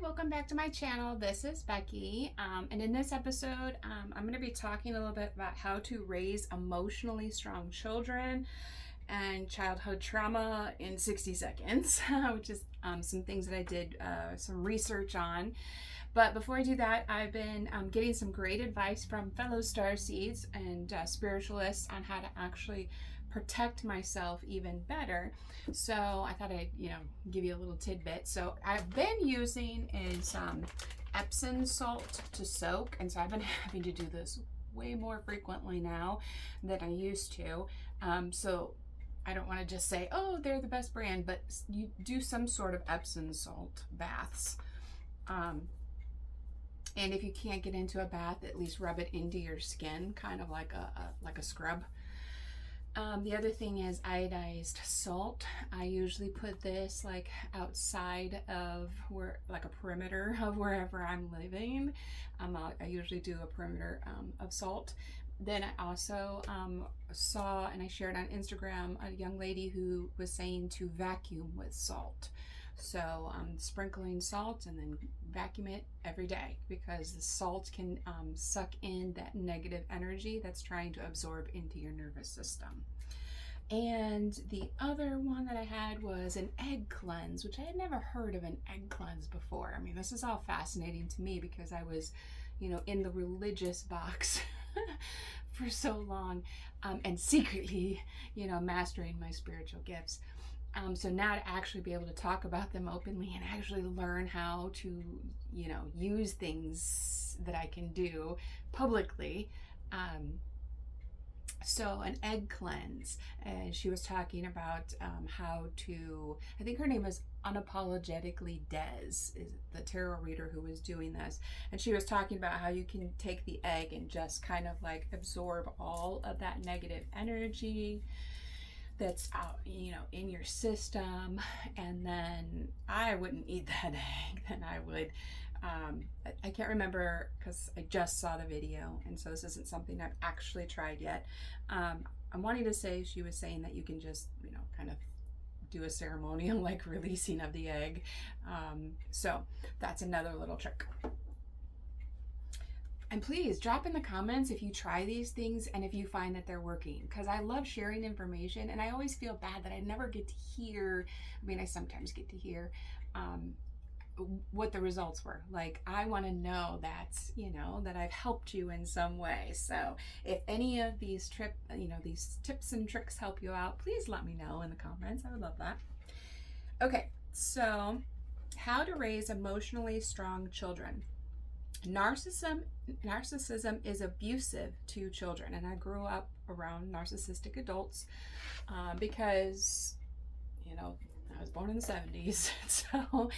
welcome back to my channel. This is Becky, and in this episode, I'm going to be talking a little bit about how to raise emotionally strong children and childhood trauma in 60 seconds, which is some things that I did some research on. But before I do that, I've been getting some great advice from fellow starseeds and spiritualists on how to actually protect myself even better. So I thought I'd, give you a little tidbit. So I've been using is Epsom salt to soak, and so I've been having to do this way more frequently now than I used to. So I don't want to just say, oh, they're the best brand, but you do some sort of Epsom salt baths. And if you can't get into a bath, at least rub it into your skin, kind of like a scrub. The other thing is iodized salt. I usually put this like outside of like a perimeter of wherever I'm living. I usually do a perimeter of salt. Then I also saw, and I shared on Instagram, a young lady who was saying to vacuum with salt. So sprinkling salt and then vacuum it every day, because the salt can suck in that negative energy that's trying to absorb into your nervous system. And the other one that I had was an egg cleanse, which I had never heard of an egg cleanse before. I mean, this is all fascinating to me because I was, in the religious box for so long, and secretly, mastering my spiritual gifts. So now to actually be able to talk about them openly and actually learn how to, use things that I can do publicly. So an egg cleanse, and she was talking about how to, I think her name is Unapologetically Des, is the tarot reader who was doing this. And she was talking about how you can take the egg and just kind of like absorb all of that negative energy that's out, in your system. And then I wouldn't eat that egg. Then I would, I can't remember because I just saw the video, and so this isn't something I've actually tried yet. I'm wanting to say, she was saying that you can just, kind of do a ceremonial like releasing of the egg. So that's another little trick. And please drop in the comments if you try these things and if you find that they're working, because I love sharing information, and I always feel bad that I never get to hear, I sometimes get to hear what the results were. Like, I want to know that, that I've helped you in some way. So if any of these these tips and tricks help you out, please let me know in the comments. I would love that. Okay, so how to raise emotionally strong children. Narcissism is abusive to children, and I grew up around narcissistic adults because I was born in the 70s. So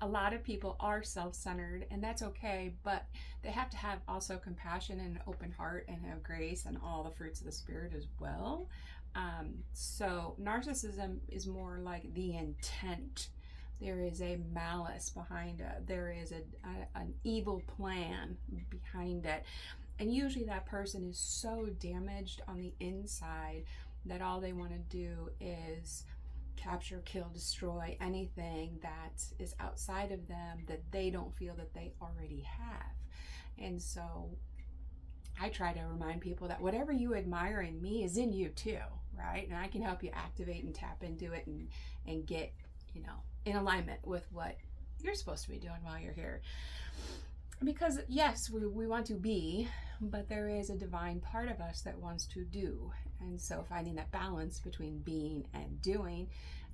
a lot of people are self-centered, and that's okay, but they have to have also compassion and an open heart and have grace and all the fruits of the spirit as well. So narcissism is more like the intent. There is a malice behind it. There is an evil plan behind it. And usually that person is so damaged on the inside that all they want to do is capture, kill, destroy anything that is outside of them that they don't feel that they already have. And so I try to remind people that whatever you admire in me is in you too, right? And I can help you activate and tap into it and get, in alignment with what you're supposed to be doing while you're here. Because yes, we want to be, but there is a divine part of us that wants to do. And so finding that balance between being and doing,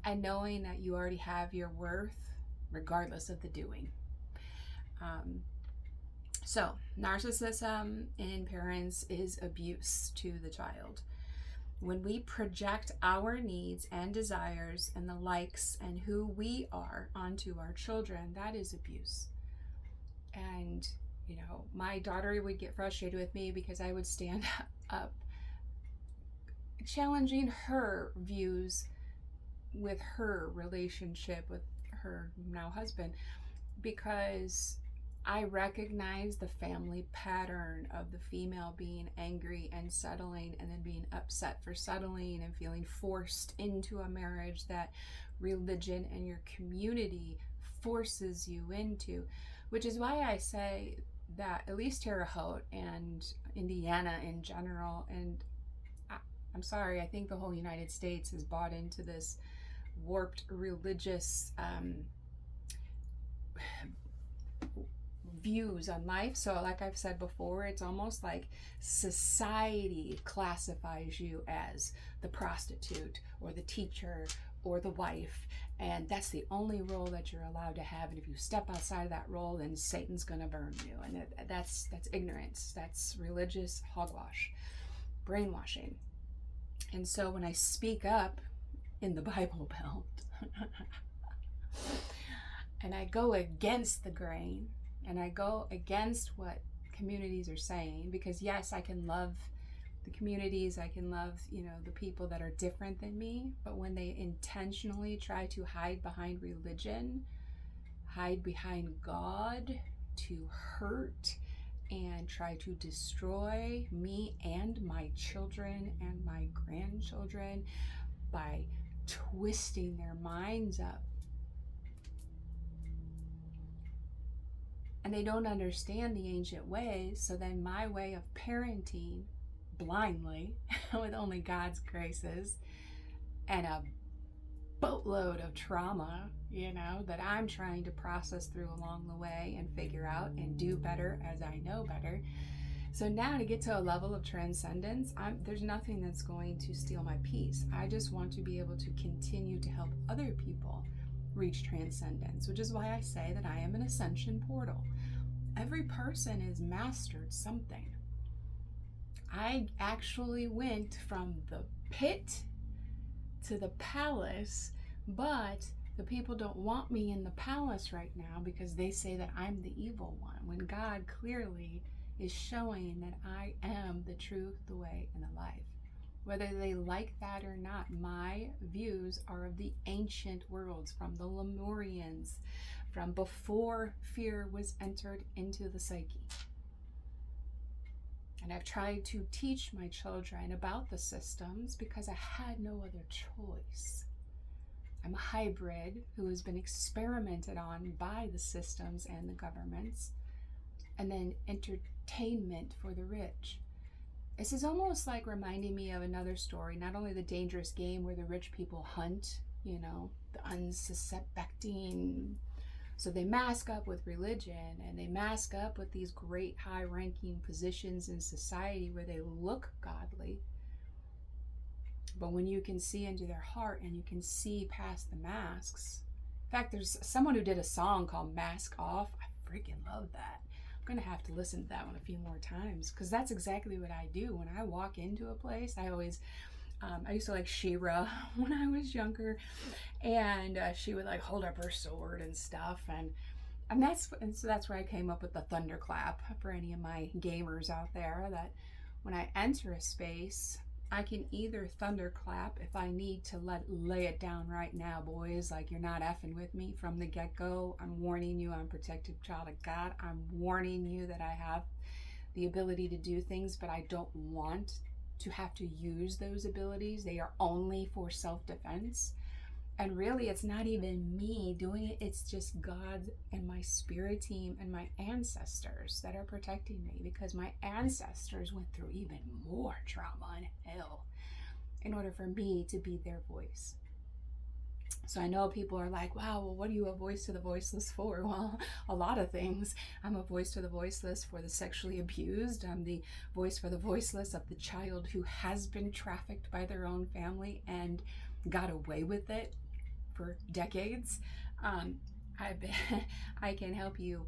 and knowing that you already have your worth regardless of the doing. So narcissism in parents is abuse to the child. When we project our needs and desires and the likes and who we are onto our children, that is abuse. And, my daughter would get frustrated with me because I would stand up challenging her views with her relationship with her now husband, because I recognize the family pattern of the female being angry and settling, and then being upset for settling and feeling forced into a marriage that religion and your community forces you into, which is why I say that at least Terre Haute and Indiana in general, and I'm sorry, I think the whole United States has bought into this warped religious views on life. So, like I've said before, it's almost like society classifies you as the prostitute or the teacher or the wife, and that's the only role that you're allowed to have. And if you step outside of that role, then Satan's gonna burn you. And that's ignorance. That's religious hogwash, brainwashing. And so when I speak up in the Bible Belt and I go against the grain and I go against what communities are saying, because yes, I can love the communities, I can love, the people that are different than me, but when they intentionally try to hide behind religion, hide behind God to hurt and try to destroy me and my children and my grandchildren by twisting their minds up, and they don't understand the ancient ways, so then my way of parenting blindly with only God's graces and a boatload of trauma, that I'm trying to process through along the way and figure out and do better as I know better. So now to get to a level of transcendence, there's nothing that's going to steal my peace. I just want to be able to continue to help other people reach transcendence, which is why I say that I am an ascension portal. Every person has mastered something. I actually went from the pit to the palace, but the people don't want me in the palace right now because they say that I'm the evil one, when God clearly is showing that I am the truth, the way, and the life. Whether they like that or not, my views are of the ancient worlds, from the Lemurians, from before fear was entered into the psyche. And I've tried to teach my children about the systems because I had no other choice. I'm a hybrid who has been experimented on by the systems and the governments, and then entertainment for the rich. This is almost like reminding me of another story, not only The Dangerous Game, where the rich people hunt, the unsuspecting. So they mask up with religion, and they mask up with these great high-ranking positions in society where they look godly. But when you can see into their heart and you can see past the masks. In fact, there's someone who did a song called Mask Off. I freaking love that. I'm going to have to listen to that one a few more times, because that's exactly what I do. When I walk into a place, I always, I used to like She-Ra when I was younger, and she would like hold up her sword and stuff, and so that's where I came up with the thunderclap for any of my gamers out there, that when I enter a space, I can either thunderclap if I need to lay it down right now, boys, like you're not effing with me from the get-go. I'm warning you, I'm a protected child of God. I'm warning you that I have the ability to do things, but I don't want to have to use those abilities. They are only for self-defense. And really, it's not even me doing it. It's just God and my spirit team and my ancestors that are protecting me, because my ancestors went through even more trauma and hell in order for me to be their voice. So I know people are like, wow, well, what are you a voice to the voiceless for? Well, a lot of things. I'm a voice to the voiceless for the sexually abused. I'm the voice for the voiceless of the child who has been trafficked by their own family and got away with it for decades. I can help you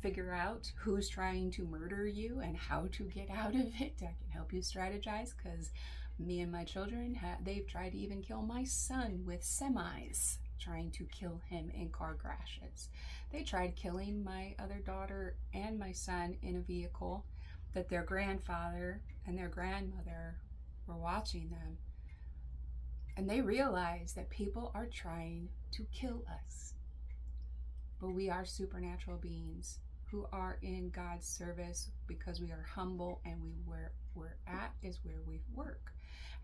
figure out who's trying to murder you and how to get out of it. I can help you strategize, because me and my children, they've tried to even kill my son with semis, trying to kill him in car crashes. They tried killing my other daughter and my son in a vehicle that their grandfather and their grandmother were watching them. And they realize that people are trying to kill us. But we are supernatural beings who are in God's service because we are humble, and where we're at is where we work.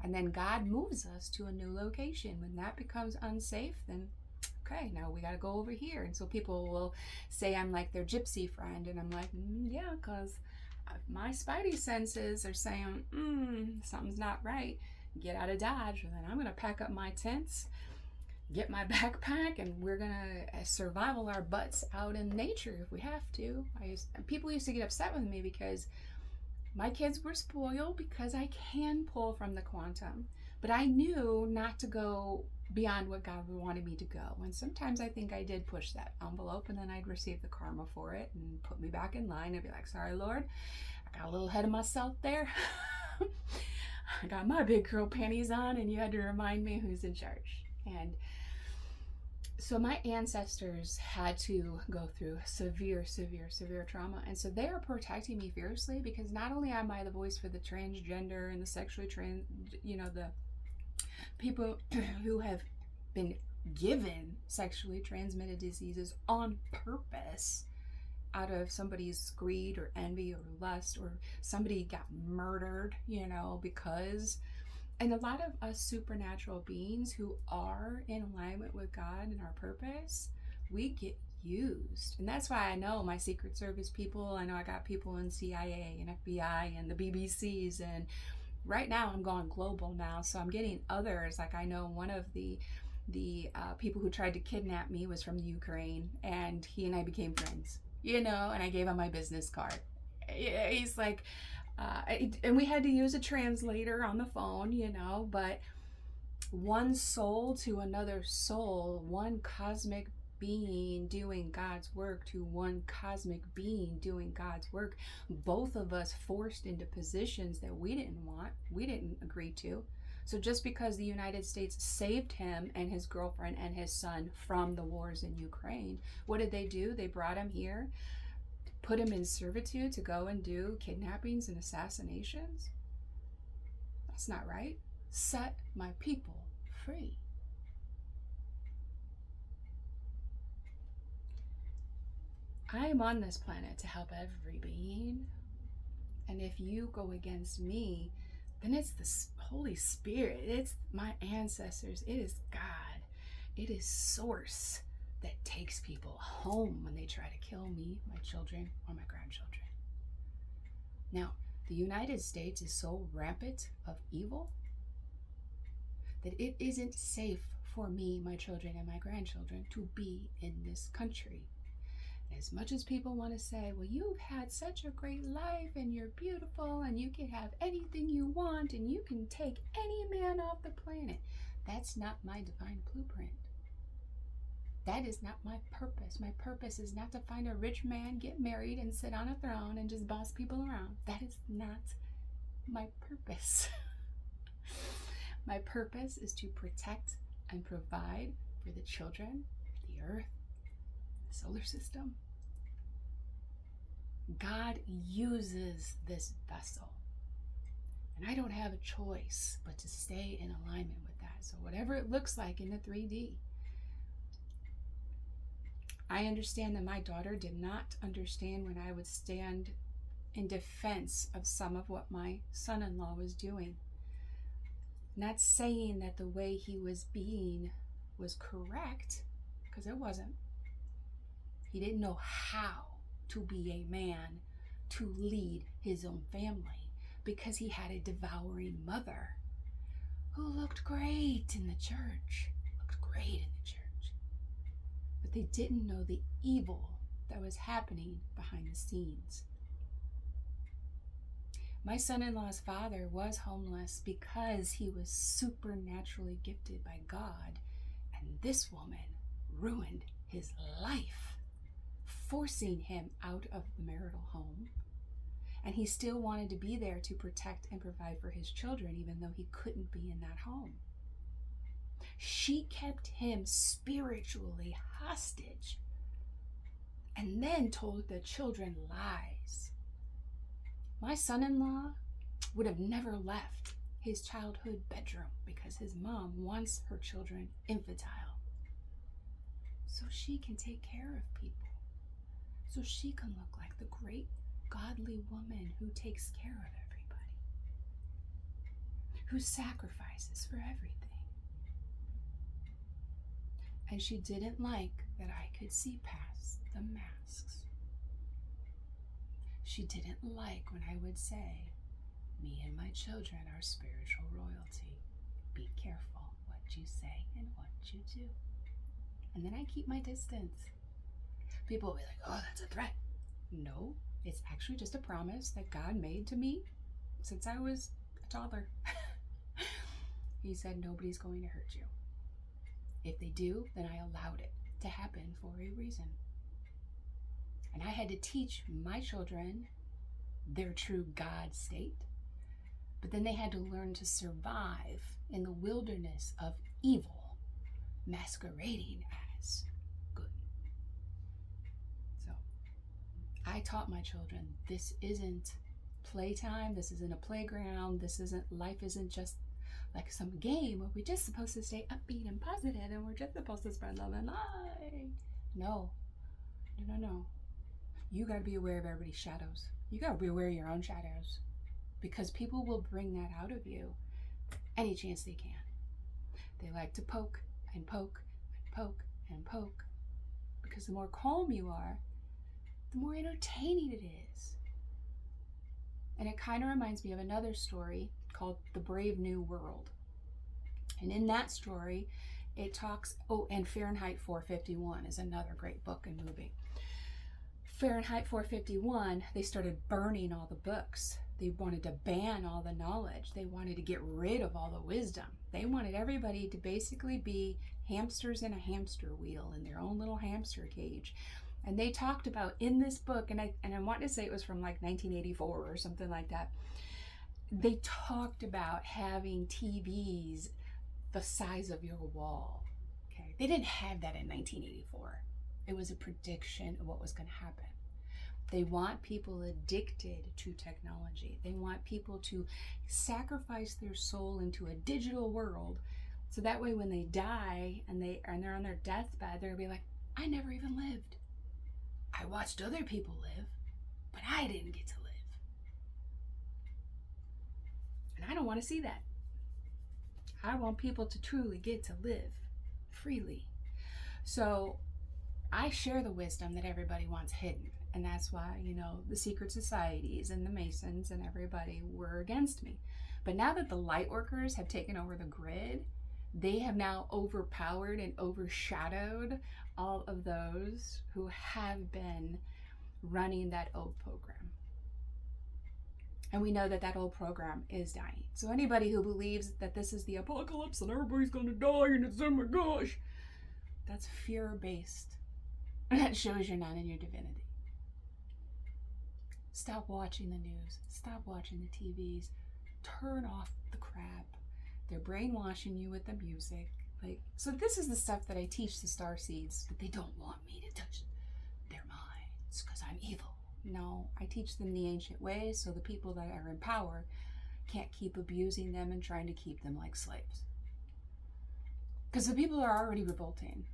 And then God moves us to a new location. When that becomes unsafe, then Okay, now we got to go over here. And so people will say I'm like their gypsy friend. And I'm like, yeah, because my spidey senses are saying, something's not right. Get out of Dodge. And then I'm going to pack up my tents, get my backpack, and we're going to survival our butts out in nature if we have to. People used to get upset with me because my kids were spoiled because I can pull from the quantum. But I knew not to go beyond what God wanted me to go. And sometimes I think I did push that envelope, and then I'd receive the karma for it and put me back in line. I'd be like, sorry, Lord, I got a little ahead of myself there. I got my big girl panties on, and you had to remind me who's in charge. And so my ancestors had to go through severe trauma. And so they are protecting me fiercely, because not only am I the voice for the transgender and the sexually the people who have been given sexually transmitted diseases on purpose out of somebody's greed or envy or lust, or somebody got murdered, because. And a lot of us supernatural beings who are in alignment with God and our purpose, we get used. And that's why I know my Secret Service people, I know I got people in CIA and FBI and the BBCs, and right now I'm going global now, so I'm getting others. Like I know one of the people who tried to kidnap me was from Ukraine, and he and I became friends, and I gave him my business card. He's like, and we had to use a translator on the phone, but one soul to another soul, one cosmic being doing God's work to one cosmic being doing God's work, both of us forced into positions that we didn't want, we didn't agree to. So just because the United States saved him and his girlfriend and his son from the wars in Ukraine, what did they do? They brought him here, put him in servitude to go and do kidnappings and assassinations? That's not right. Set my people free. I am on this planet to help every being. And if you go against me, then it's the Holy Spirit. It's my ancestors. It is God. It is Source that takes people home when they try to kill me, my children, or my grandchildren. Now, the United States is so rampant of evil that it isn't safe for me, my children, and my grandchildren to be in this country. As much as people want to say, well, you've had such a great life and you're beautiful and you can have anything you want and you can take any man off the planet, that's not my divine blueprint. That is not my purpose. My purpose is not to find a rich man, get married, and sit on a throne and just boss people around. That is not my purpose. My purpose is to protect and provide for the children, the earth, the solar system. God uses this vessel. And I don't have a choice but to stay in alignment with that. So whatever it looks like in the 3D, I understand that my daughter did not understand when I would stand in defense of some of what my son-in-law was doing. Not saying that the way he was being was correct, because it wasn't. He didn't know how to be a man to lead his own family, because he had a devouring mother who looked great in the church, but they didn't know the evil that was happening behind the scenes. My son-in-law's father was homeless because he was supernaturally gifted by God, and this woman ruined his life, forcing him out of the marital home. And he still wanted to be there to protect and provide for his children, even though he couldn't be in that home. She kept him spiritually hostage and then told the children lies. My son-in-law would have never left his childhood bedroom because his mom wants her children infantile, so she can take care of people, so she can look like the great godly woman who takes care of everybody, who sacrifices for everything. And she didn't like that I could see past the masks. She didn't like when I would say, me and my children are spiritual royalty. Be careful what you say and what you do. And then I keep my distance. People will be like, oh, that's a threat. No, it's actually just a promise that God made to me since I was a toddler. He said, nobody's going to hurt you. If they do, then I allowed it to happen for a reason. And I had to teach my children their true God state. But then they had to learn to survive in the wilderness of evil, masquerading as good. So I taught my children, this isn't playtime, this isn't a playground, life isn't just like some game where we're just supposed to stay upbeat and positive and we're just supposed to spread love and light. No. You got to be aware of everybody's shadows. You got to be aware of your own shadows, because people will bring that out of you any chance they can. They like to poke and poke and poke and poke, because the more calm you are, the more entertaining it is. And it kind of reminds me of another story called The Brave New World. And in that story, it talks, and Fahrenheit 451 is another great book and movie. Fahrenheit 451, they started burning all the books. They wanted to ban all the knowledge. They wanted to get rid of all the wisdom. They wanted everybody to basically be hamsters in a hamster wheel in their own little hamster cage. And they talked about in this book, and I want to say it was from like 1984 or something like that. They talked about having TVs the size of your wall. Okay, they didn't have that in 1984. It was a prediction of what was going to happen. They want people addicted to technology. They want people to sacrifice their soul into a digital world, so that way when they die and they're on their deathbed, they'll be like, I never even lived. I watched other people live, but I didn't get to live. And I don't want to see that. I want people to truly get to live freely. So I share the wisdom that everybody wants hidden. And that's why, the secret societies and the Masons and everybody were against me. But now that the light workers have taken over the grid, they have now overpowered and overshadowed all of those who have been running that old program. And we know that that old program is dying. So anybody who believes that this is the apocalypse and everybody's going to die and it's, oh my gosh, that's fear-based. And that shows you're not in your divinity. Stop watching the news. Stop watching the TVs. Turn off the crap. They're brainwashing you with the music. So this is the stuff that I teach the starseeds, that they don't want me to touch their minds because I'm evil. No, I teach them the ancient ways so the people that are in power can't keep abusing them and trying to keep them like slaves. Because the people are already revolting.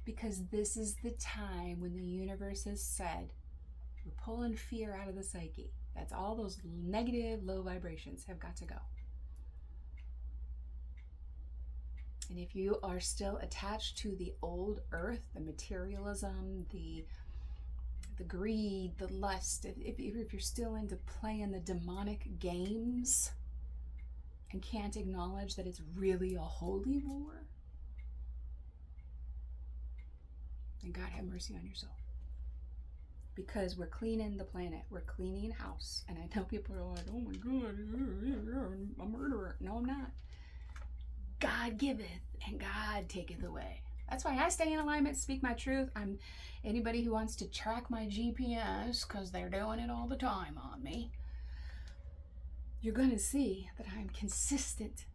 Because this is the time when the universe has said, we're pulling fear out of the psyche. That's all those negative, low vibrations have got to go. And if you are still attached to the old earth, the materialism, the greed, the lust, if you're still into playing the demonic games and can't acknowledge that it's really a holy war, then God have mercy on your soul. Because we're cleaning the planet, we're cleaning house. And I know people are like, oh my God, I'm a murderer. No, I'm not. God giveth and God taketh away. That's why I stay in alignment, speak my truth. Anybody who wants to track my GPS, because they're doing it all the time on me, you're going to see that I'm consistent.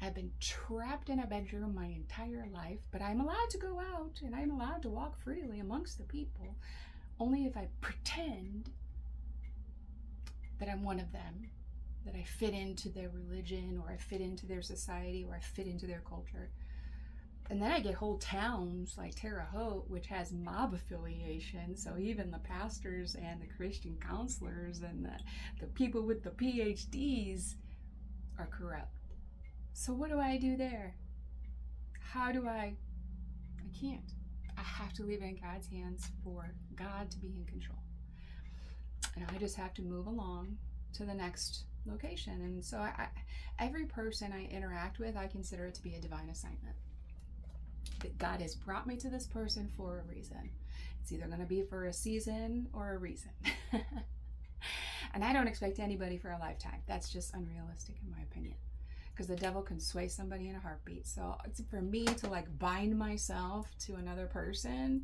I've been trapped in a bedroom my entire life, but I'm allowed to go out and I'm allowed to walk freely amongst the people, only if I pretend that I'm one of them, that I fit into their religion or I fit into their society or I fit into their culture. And then I get whole towns like Terre Haute, which has mob affiliation. So even the pastors and the Christian counselors and the people with the PhDs are corrupt. So what do I do there? how do I can't. I have to leave it in God's hands for God to be in control. And I just have to move along to the next location. And so every person I interact with, I consider it to be a divine assignment. That God has brought me to this person for a reason. It's either going to be for a season or a reason. And I don't expect anybody for a lifetime. That's just unrealistic in my opinion. Because the devil can sway somebody in a heartbeat. So it's for me to like bind myself to another person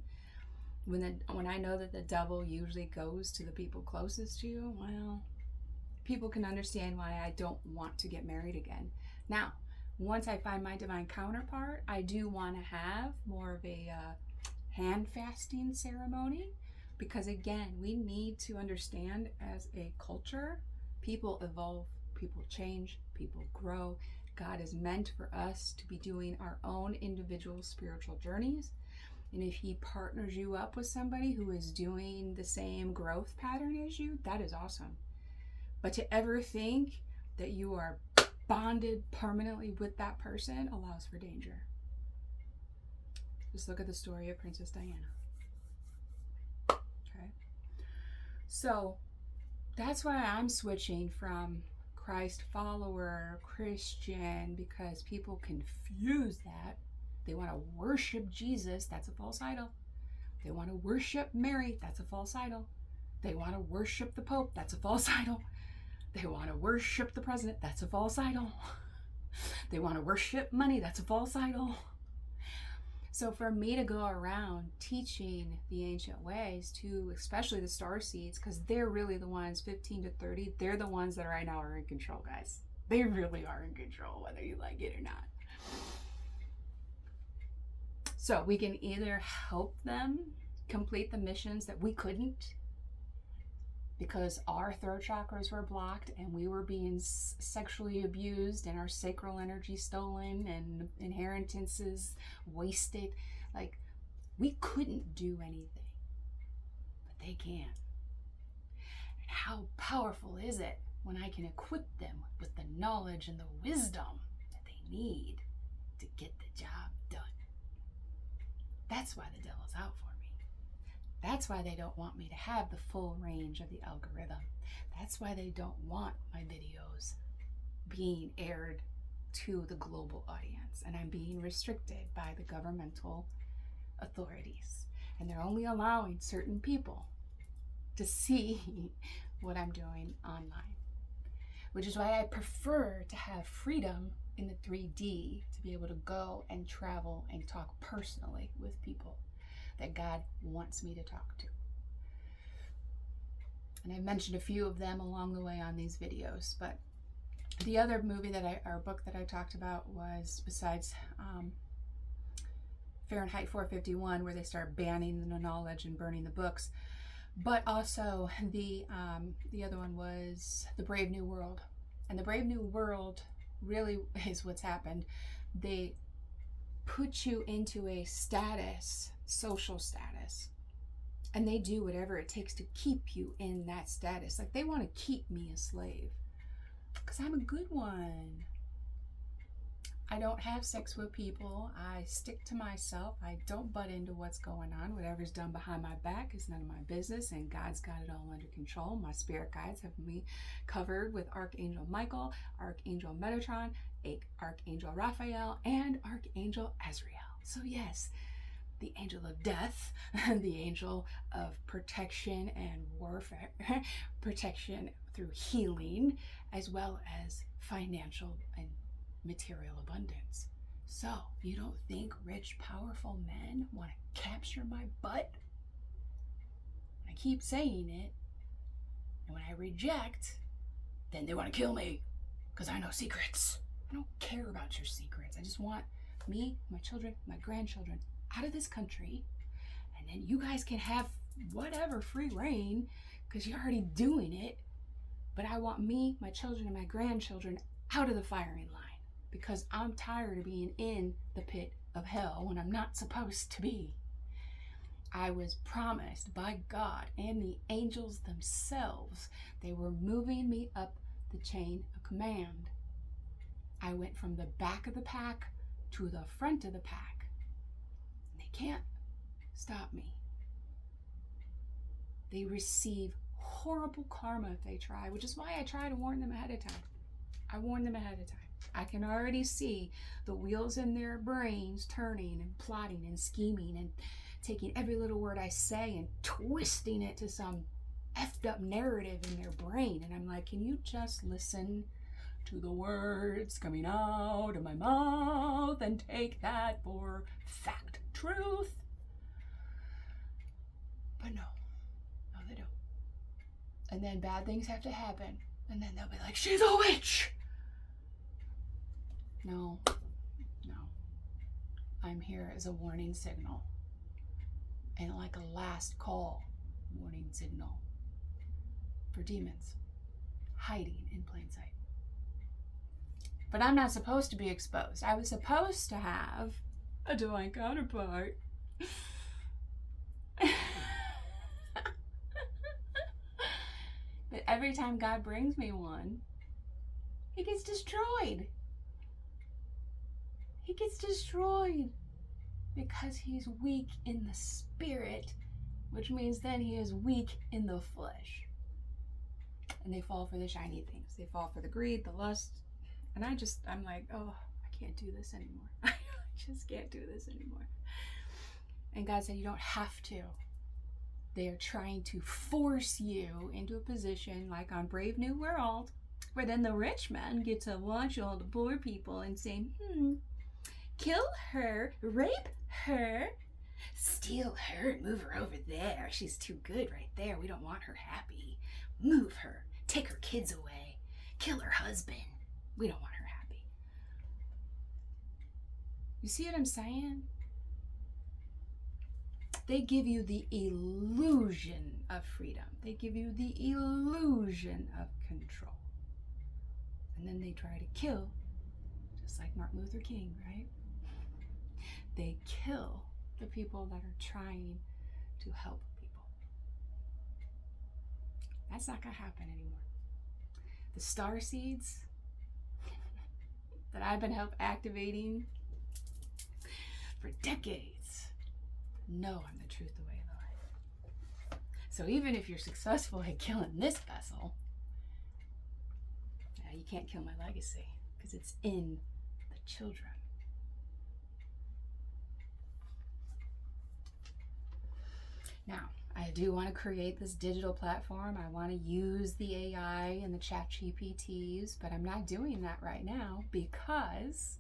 when I know that the devil usually goes to the people closest to you, well, people can understand why I don't want to get married again. Now, once I find my divine counterpart, I do want to have more of a hand fasting ceremony, because again, we need to understand as a culture, people evolve, people change, people grow. God is meant for us to be doing our own individual spiritual journeys. And if he partners you up with somebody who is doing the same growth pattern as you, that is awesome. But to ever think that you are bonded permanently with that person allows for danger. Just look at the story of Princess Diana. Okay. So that's why I'm switching from Christ follower, Christian, because people confuse that. They want to worship Jesus, that's a false idol. They want to worship Mary, that's a false idol. They want to worship the Pope, that's a false idol. They want to worship the president, that's a false idol. They want to worship money, that's a false idol. So for me to go around teaching the ancient ways to especially the star seeds, because they're really the ones 15 to 30, they're the ones that right now are in control, guys. They really are in control, whether you like it or not. So we can either help them complete the missions that we couldn't because our throat chakras were blocked and we were being sexually abused and our sacral energy stolen and inheritances wasted. Like, we couldn't do anything, but they can. And how powerful is it when I can equip them with the knowledge and the wisdom that they need to get the job done? That's why the devil's out for me. That's why they don't want me to have the full range of the algorithm. That's why they don't want my videos being aired to the global audience. And I'm being restricted by the governmental authorities. And they're only allowing certain people to see what I'm doing online. Which is why I prefer to have freedom in the 3D to be able to go and travel and talk personally with people that God wants me to talk to. And I've mentioned a few of them along the way on these videos, but the other movie or book that I talked about was, besides Fahrenheit 451, where they start banning the knowledge and burning the books, but also the other one was The Brave New World. And The Brave New World really is what's happened. They put you into a status, social status, and they do whatever it takes to keep you in that status. Like, they want to keep me a slave because I'm a good one. I don't have sex with people. I stick to myself. I don't butt into what's going on. Whatever's done behind my back is none of my business, and God's got it all under control. My spirit guides have me covered with Archangel Michael, Archangel Metatron, Archangel Raphael, and Archangel Azrael. So yes, the angel of death, the angel of protection and warfare, protection through healing, as well as financial and material abundance. So you don't think rich, powerful men want to capture my butt? I keep saying it, and when I reject, then they want to kill me because I know secrets. I don't care about your secrets. I just want me, my children, my grandchildren out of this country, and then you guys can have whatever free reign because you're already doing it. But I want me, my children, and my grandchildren out of the firing line, because I'm tired of being in the pit of hell when I'm not supposed to be. I was promised by God and the angels themselves, they were moving me up the chain of command. I went from the back of the pack to the front of the pack. And they can't stop me. They receive horrible karma if they try, which is why I try to warn them ahead of time. I warn them ahead of time. I can already see the wheels in their brains turning and plotting and scheming and taking every little word I say and twisting it to some effed up narrative in their brain. And I'm like, can you just listen to the words coming out of my mouth and take that for fact, truth? But no, they don't. And then bad things have to happen. And then they'll be like, she's a witch. No. I'm here as a warning signal. And like a last call warning signal for demons hiding in plain sight. But I'm not supposed to be exposed. I was supposed to have a divine counterpart. But every time God brings me one, he gets destroyed. He gets destroyed because he's weak in the spirit, which means then he is weak in the flesh. And they fall for the shiny things. They fall for the greed, the lust. And I'm like, oh, I can't do this anymore. I just can't do this anymore. And God said, you don't have to. They are trying to force you into a position like on Brave New World, where then the rich men get to watch all the poor people and say, kill her, rape her, steal her, move her over there. She's too good right there. We don't want her happy. Move her, take her kids away, kill her husband. We don't want her happy. You see what I'm saying? They give you the illusion of freedom. They give you the illusion of control. And then they try to kill, just like Martin Luther King, right? They kill the people that are trying to help people. That's not going to happen anymore. The star seeds that I've been activating for decades know I'm the truth, the way, and the life. So even if you're successful at killing this vessel, you can't kill my legacy because it's in the children. Now, I do want to create this digital platform. I want to use the AI and the chat GPTs, but I'm not doing that right now because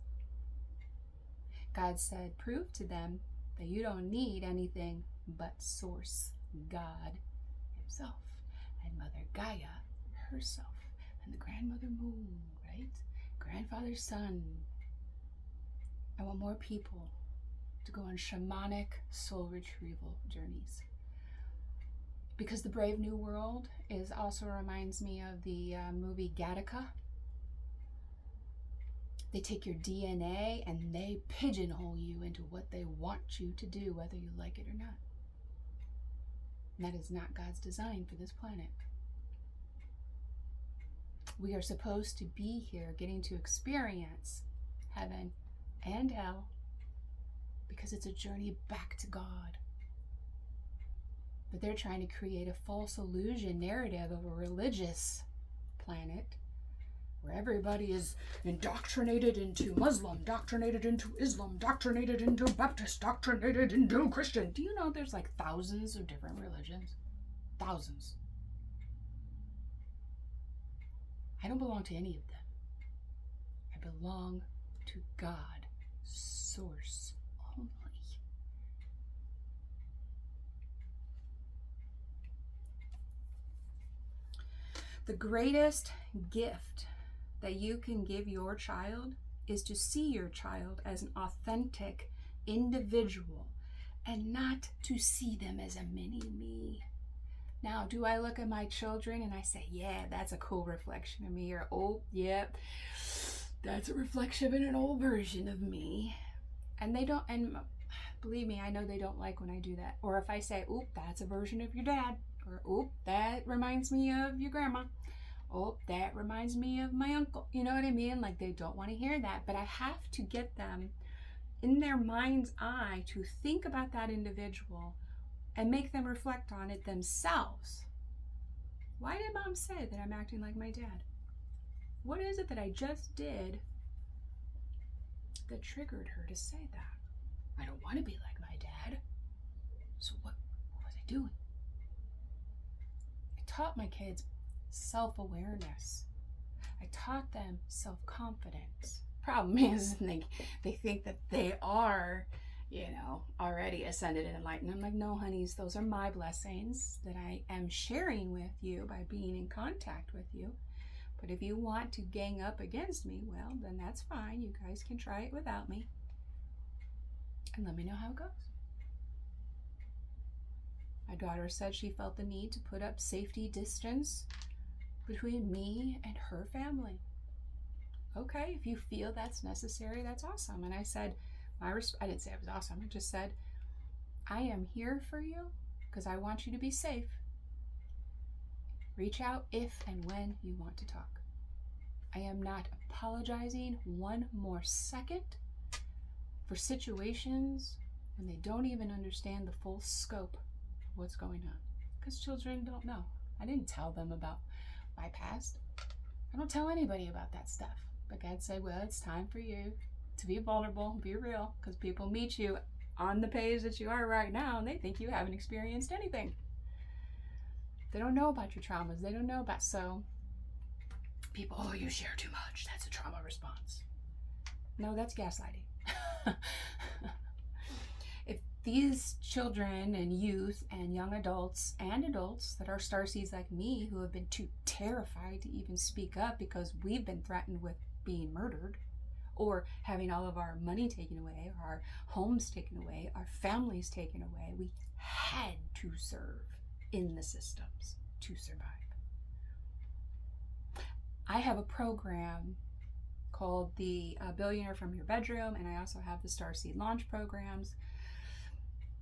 God said, prove to them that you don't need anything but Source, God himself, and Mother Gaia herself, and the Grandmother Moon, right? Grandfather Sun. I want more people to go on shamanic soul retrieval journeys. Because the Brave New World also reminds me of the movie Gattaca. They take your DNA and they pigeonhole you into what they want you to do, whether you like it or not. And that is not God's design for this planet. We are supposed to be here getting to experience heaven and hell because it's a journey back to God. But they're trying to create a false illusion narrative of a religious planet where everybody is indoctrinated into Muslim, indoctrinated into Islam, indoctrinated into Baptist, indoctrinated into Christian. Do you know there's like thousands of different religions? Thousands. I don't belong to any of them. I belong to God, Source only. The greatest gift that you can give your child is to see your child as an authentic individual and not to see them as a mini-me. Now, do I look at my children and I say, yeah, that's a cool reflection of me, or, oh, yeah, that's a reflection of an old version of me? And they don't, and believe me, I know they don't like when I do that. Or if I say, oop, that's a version of your dad, or oop, that reminds me of your grandma. Oh, that reminds me of my uncle. You know what I mean? Like, they don't want to hear that, but I have to get them in their mind's eye to think about that individual and make them reflect on it themselves. Why did mom say that I'm acting like my dad? What is it that I just did that triggered her to say that? I don't want to be like my dad. So what was I doing? I taught my kids self-awareness. I taught them self-confidence. Problem is, they think that they are, already ascended and enlightened. I'm like, no, honeys, those are my blessings that I am sharing with you by being in contact with you. But if you want to gang up against me, well, then that's fine. You guys can try it without me. And let me know how it goes. My daughter said she felt the need to put up safety distance between me and her family. Okay, if you feel that's necessary, that's awesome. And I said, I didn't say it was awesome. I just said, I am here for you because I want you to be safe. Reach out if and when you want to talk. I am not apologizing one more second for situations when they don't even understand the full scope of what's going on. Because children don't know. I didn't tell them about my past. I don't tell anybody about that stuff. But God said, well, it's time for you to be vulnerable, be real, because people meet you on the page that you are right now and they think you haven't experienced anything. They don't know about your traumas. They don't know about, so people, oh, you share too much. That's a trauma response. No, that's gaslighting. If these children and youth and young adults and adults that are starseeds like me who have been too terrified to even speak up because we've been threatened with being murdered or having all of our money taken away, or our homes taken away, our families taken away, we had to serve in the systems to survive. I have a program called the Billionaire from Your Bedroom, and I also have the Starseed Launch programs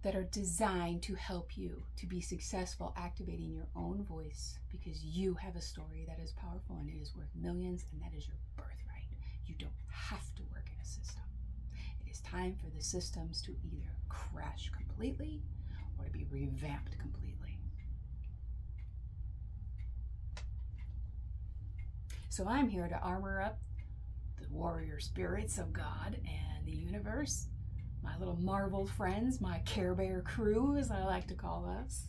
that are designed to help you to be successful activating your own voice, because you have a story that is powerful and it is worth millions, and that is your birthright. You don't have to work in a system. It is time for the systems to either crash completely or to be revamped completely. So I'm here to armor up the warrior spirits of God and the universe, my little Marvel friends, my Care Bear crew, as I like to call us,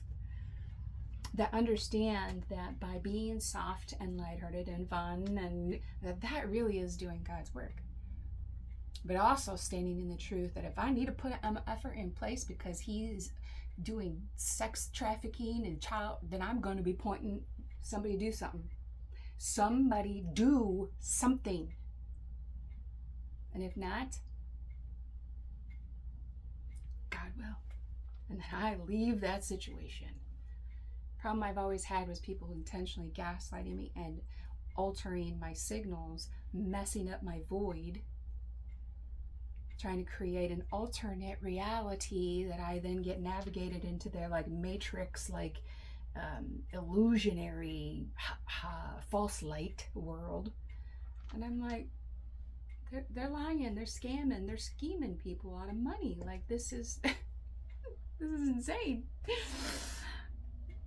that understand that by being soft and lighthearted and fun, and that really is doing God's work. But also standing in the truth that if I need to put an effort in place because he's doing sex trafficking and child, then I'm going to be pointing somebody do something. Somebody do something. And if not, God will. And then I leave that situation. Problem I've always had was people intentionally gaslighting me and altering my signals, messing up my void, trying to create an alternate reality that I then get navigated into their like matrix, like illusionary false light world. And I'm like, they're lying, they're scamming, they're scheming people out of money. Like, this is this is insane.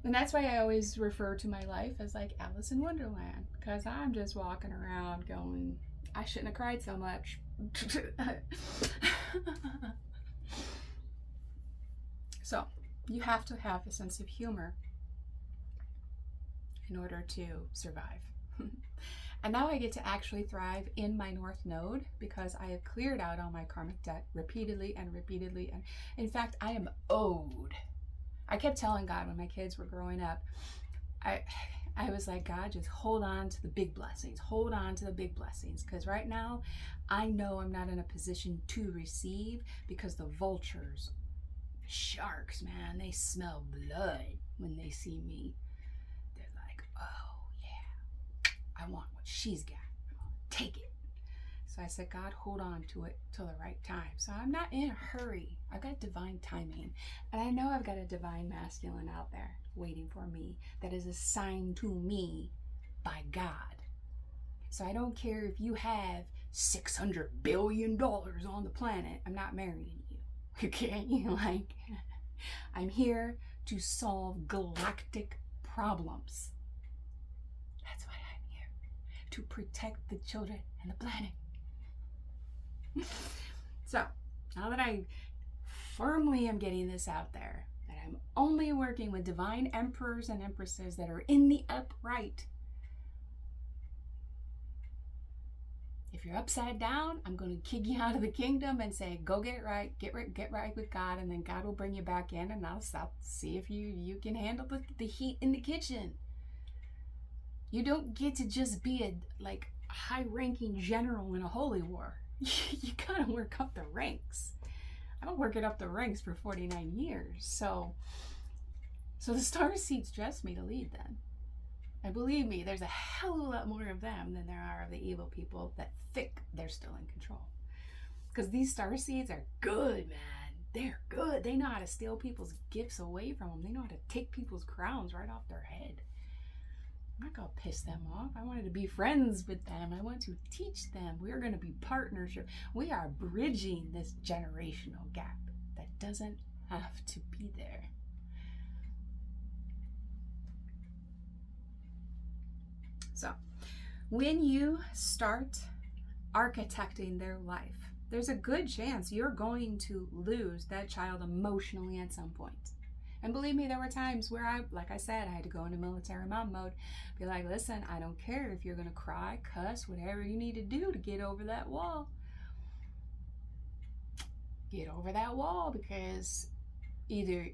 And that's why I always refer to my life as like Alice in Wonderland, because I'm just walking around going, I shouldn't have cried so much. So you have to have a sense of humor in order to survive. And now I get to actually thrive in my North Node because I have cleared out all my karmic debt repeatedly and repeatedly. And in fact, I am owed. I kept telling God when my kids were growing up, I was like, God, just hold on to the big blessings. Hold on to the big blessings. Because right now, I know I'm not in a position to receive because the vultures, sharks, man, they smell blood when they see me. They're like, oh, yeah, I want what she's got. Take it. So I said, God, hold on to it till the right time. So I'm not in a hurry. I've got divine timing. And I know I've got a divine masculine out there waiting for me that is assigned to me by God. So I don't care if you have $600 billion on the planet, I'm not marrying you. Okay? Like, I'm here to solve galactic problems. That's why I'm here. To protect the children and the planet. So, now that I firmly am getting this out there, that I'm only working with divine emperors and empresses that are in the upright. If you're upside down, I'm going to kick you out of the kingdom and say, go get right with God, and then God will bring you back in, and I'll see if you can handle the heat in the kitchen. You don't get to just be a high-ranking general in a holy war. You gotta work up the ranks. I've been working up the ranks for 49 years, so the star seeds dressed me to lead them. And believe me, there's a hell of a lot more of them than there are of the evil people that think they're still in control. Because these star seeds are good, man. They're good. They know how to steal people's gifts away from them. They know how to take people's crowns right off their head. I'm not going to piss them off. I wanted to be friends with them. I want to teach them. We're going to be partnership. We are bridging this generational gap that doesn't have to be there. So, when you start architecting their life, there's a good chance you're going to lose that child emotionally at some point. And believe me, there were times where like I said, I had to go into military mom mode. Be like, listen, I don't care if you're going to cry, cuss, whatever you need to do to get over that wall. Get over that wall, because either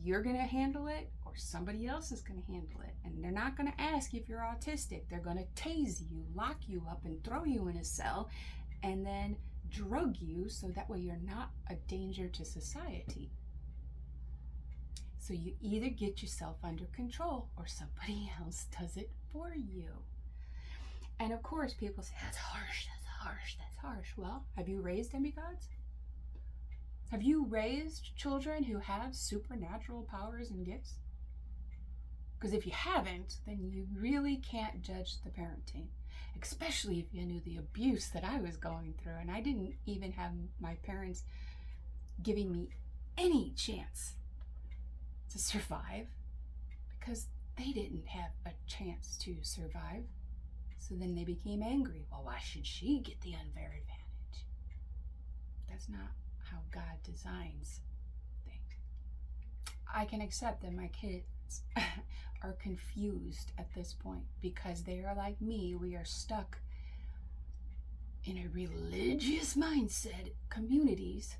you're going to handle it or somebody else is going to handle it. And they're not going to ask if you're autistic. They're going to tase you, lock you up, and throw you in a cell, and then drug you so that way you're not a danger to society. So you either get yourself under control or somebody else does it for you. And of course, people say, that's harsh, that's harsh, that's harsh. Well, have you raised demigods? Have you raised children who have supernatural powers and gifts? Because if you haven't, then you really can't judge the parenting, especially if you knew the abuse that I was going through. And I didn't even have my parents giving me any chance to survive, because they didn't have a chance to survive. So then they became angry. Well, why should she get the unfair advantage? That's not how God designs things. I can accept that my kids are confused at this point, because they are like me. We are stuck in a religious mindset, communities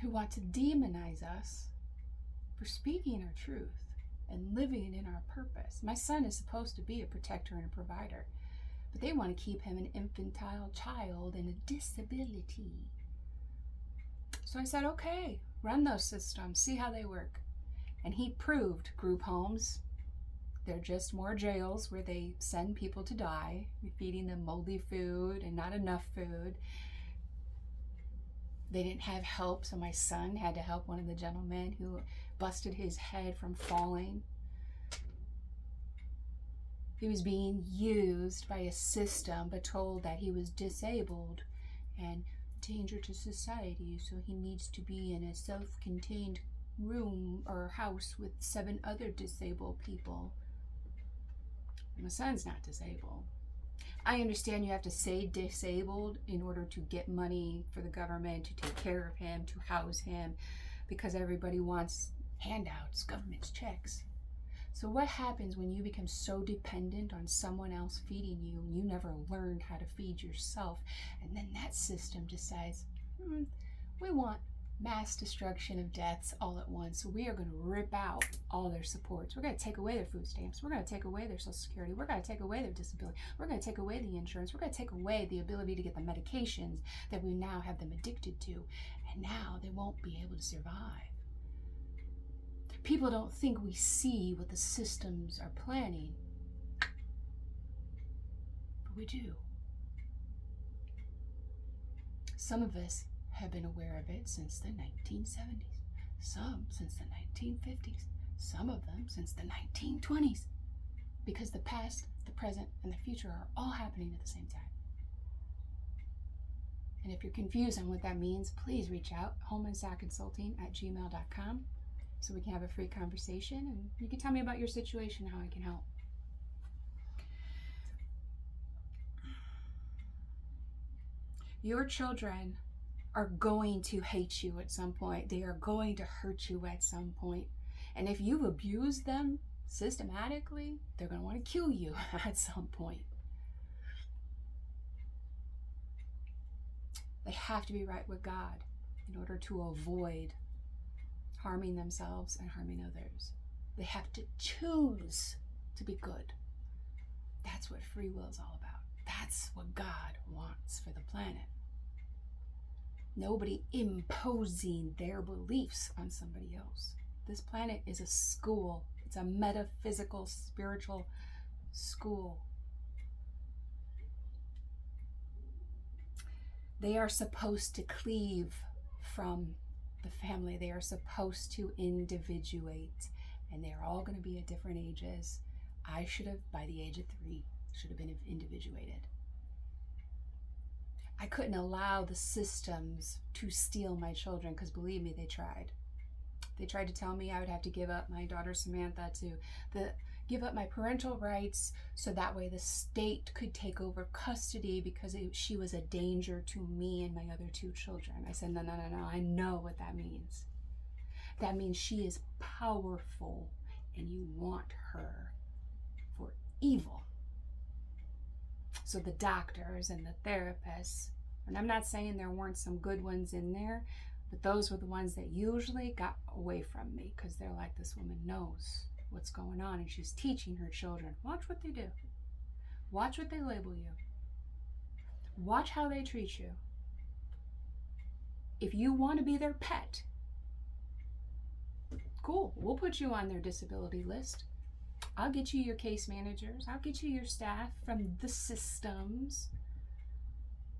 who want to demonize us for speaking our truth and living in our purpose. My son is supposed to be a protector and a provider, but they want to keep him an infantile child and a disability. So I said, okay, run those systems, see how they work. And he proved group homes, they're just more jails where they send people to die, feeding them moldy food and not enough food. They didn't have help, so my son had to help one of the gentlemen who busted his head from falling. He was being used by a system, but told that he was disabled and danger to society, so he needs to be in a self-contained room or house with 7 other disabled people. My son's not disabled. I understand you have to say disabled in order to get money for the government to take care of him, to house him, because everybody wants handouts, government's checks. So what happens when you become so dependent on someone else feeding you and you never learned how to feed yourself? And then that system decides, we want mass destruction of deaths all at once, so we are going to rip out all their supports. We're going to take away their food stamps. We're going to take away their Social Security. We're going to take away their disability. We're going to take away the insurance. We're going to take away the ability to get the medications that we now have them addicted to. And now they won't be able to survive. People don't think we see what the systems are planning, but we do. Some of us have been aware of it since the 1970s, some since the 1950s, some of them since the 1920s, because the past, the present, and the future are all happening at the same time. And if you're confused on what that means, please reach out, holmansacconsulting@gmail.com, so we can have a free conversation and you can tell me about your situation, how I can help. Your children are going to hate you at some point. They are going to hurt you at some point. And if you've abused them systematically, they're going to want to kill you at some point. They have to be right with God in order to avoid harming themselves and harming others. They have to choose to be good. That's what free will is all about. That's what God wants for the planet. Nobody imposing their beliefs on somebody else. This planet is a school. It's a metaphysical, spiritual school. They are supposed to cleave from the family. They are supposed to individuate. And they're all going to be at different ages. I should have, by the age of 3, should have been individuated. I couldn't allow the systems to steal my children because, believe me, they tried. They tried to tell me I would have to give up my daughter Samantha, to give up my parental rights so that way the state could take over custody because she was a danger to me and my other 2 children. I said, no, I know what that means. That means she is powerful and you want her for evil. So the doctors and the therapists, and I'm not saying there weren't some good ones in there, but those were the ones that usually got away from me because they're like, this woman knows what's going on and she's teaching her children. Watch what they do. Watch what they label you. Watch how they treat you. If you want to be their pet, cool, we'll put you on their disability list. I'll get you your case managers. I'll get you your staff from the systems.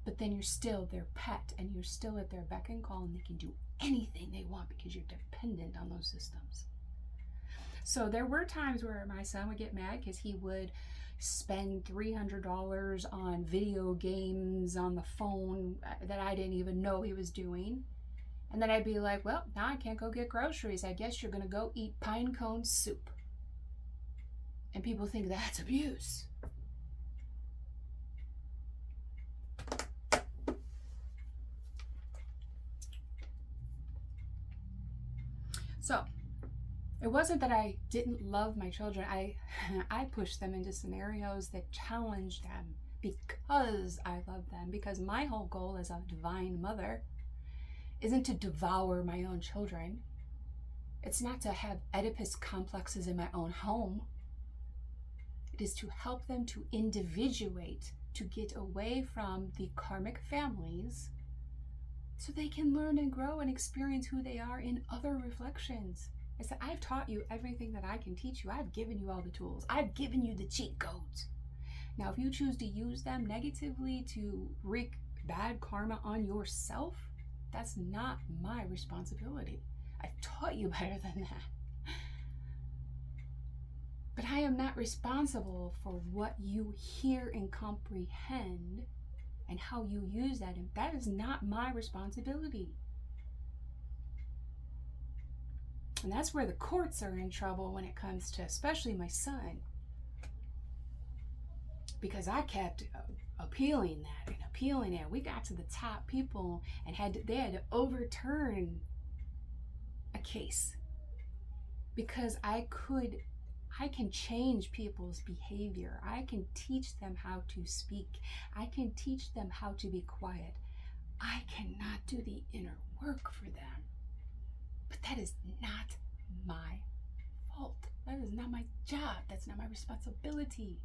But then you're still their pet and you're still at their beck and call and they can do anything they want because you're dependent on those systems. So there were times where my son would get mad because he would spend $300 on video games on the phone that I didn't even know he was doing. And then I'd be like, well, now I can't go get groceries. I guess you're going to go eat pine cone soup. And people think that's abuse. So it wasn't that I didn't love my children. I pushed them into scenarios that challenged them because I love them. Because my whole goal as a divine mother isn't to devour my own children. It's not to have Oedipus complexes in my own home. It is to help them to individuate, to get away from the karmic families so they can learn and grow and experience who they are in other reflections. I said, I've taught you everything that I can teach you. I've given you all the tools. I've given you the cheat codes. Now, if you choose to use them negatively to wreak bad karma on yourself, that's not my responsibility. I've taught you better than that. But I am not responsible for what you hear and comprehend and how you use that. And that is not my responsibility. And that's where the courts are in trouble when it comes to especially my son. Because I kept appealing that and appealing it. We got to the top people and they had to overturn a case. Because I can change people's behavior. I can teach them how to speak. I can teach them how to be quiet. I cannot do the inner work for them. But that is not my fault. That is not my job. That's not my responsibility.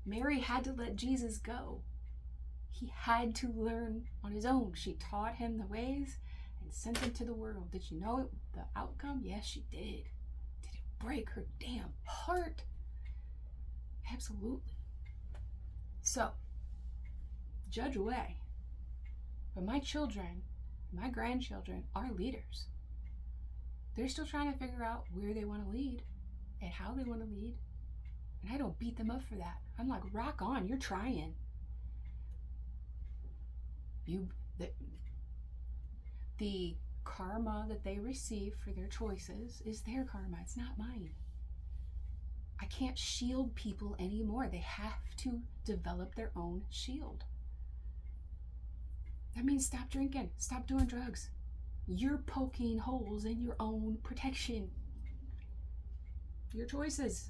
Mary had to let Jesus go. He had to learn on his own. She taught him the ways and sent him to the world. Did you know the outcome? Yes, she did. Break her damn heart? Absolutely. So, judge away. But my children, my grandchildren are leaders. They're still trying to figure out where they want to lead and how they want to lead. And I don't beat them up for that. I'm like, rock on, you're trying. You the karma that they receive for their choices is their karma. It's not mine. I can't shield people anymore. They have to develop their own shield. That means stop drinking, stop doing drugs. You're poking holes in your own protection. Your choices.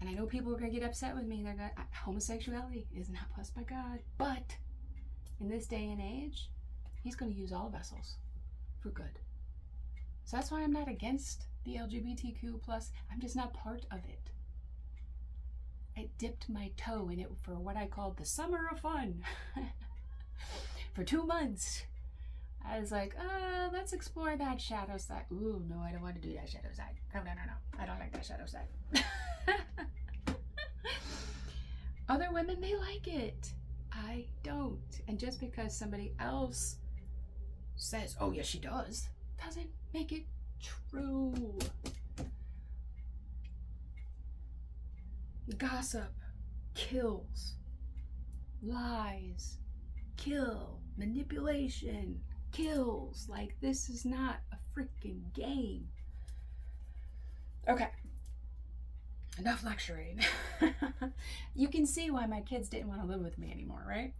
And I know people are going to get upset with me. They're going, homosexuality is not blessed by God. But in this day and age, he's going to use all vessels for good. So that's why I'm not against the LGBTQ+. I'm just not part of it. I dipped my toe in it for what I called the summer of fun. For 2 months. I was like, let's explore that shadow side. Ooh, no, I don't want to do that shadow side. No. I don't like that shadow side. Other women, they like it. I don't. And just because somebody else says, oh, yes, she doesn't make it true. Gossip kills. Lies kill. Manipulation kills. Like, this is not a freaking game. Okay. Enough lecturing. You can see why my kids didn't want to live with me anymore, right?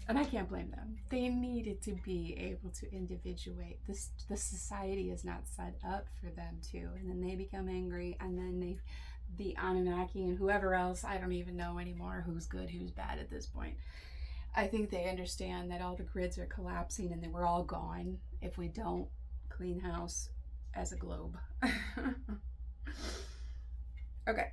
And I can't blame them. They needed to be able to individuate. The society is not set up for them to. And then they become angry, and then the Anunnaki and whoever else, I don't even know anymore who's good, who's bad at this point. I think they understand that all the grids are collapsing and then we're all gone if we don't clean house as a globe. Okay.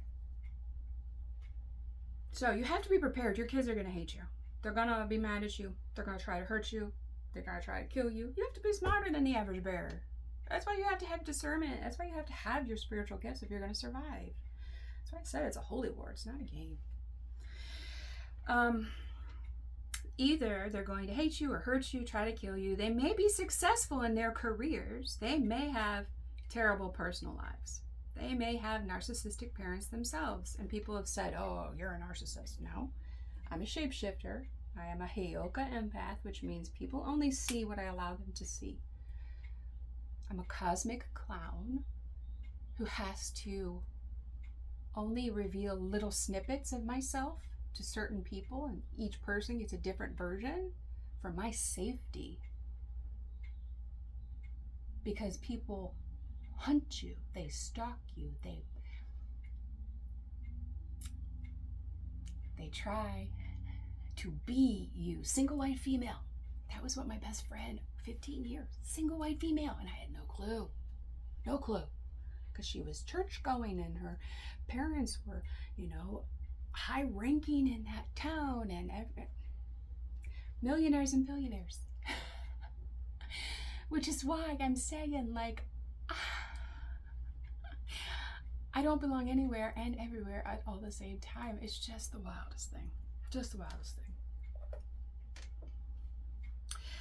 So you have to be prepared. Your kids are going to hate you. They're going to be mad at you. They're going to try to hurt you. They're going to try to kill you. You have to be smarter than the average bear. That's why you have to have discernment. That's why you have to have your spiritual gifts if you're going to survive. That's why I said it's a holy war. It's not a game. Either they're going to hate you or hurt you, try to kill you. They may be successful in their careers. They may have terrible personal lives. They may have narcissistic parents themselves. And people have said, oh, you're a narcissist. No, I'm a shapeshifter. I am a Heyoka empath, which means people only see what I allow them to see. I'm a cosmic clown who has to only reveal little snippets of myself to certain people, and each person gets a different version for my safety. Because people hunt you, they stalk you, they try to be you. Single white female. That was what my best friend, 15 years, single white female, and I had no clue. No clue. Because she was church going and her parents were, high ranking in that town and millionaires and billionaires. Which is why I'm saying, like, I don't belong anywhere and everywhere at all the same time. It's just the wildest thing. Just the wildest thing.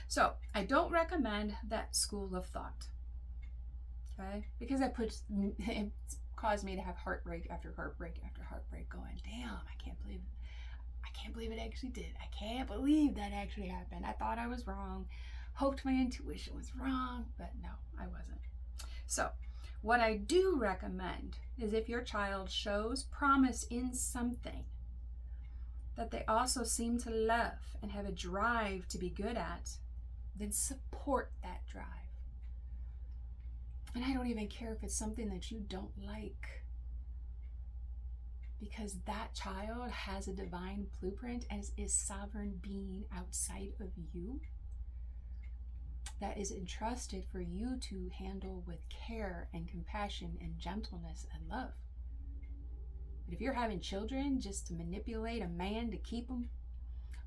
So I don't recommend that school of thought. Okay? Because it caused me to have heartbreak after heartbreak after heartbreak, going, damn, I can't believe it actually did. I can't believe that actually happened. I thought I was wrong. Hoped my intuition was wrong, but no, I wasn't. So what I do recommend is if your child shows promise in something that they also seem to love and have a drive to be good at, then support that drive. And I don't even care if it's something that you don't like, because that child has a divine blueprint as is sovereign being outside of you that is entrusted for you to handle with care and compassion and gentleness and love. But if you're having children just to manipulate a man to keep them,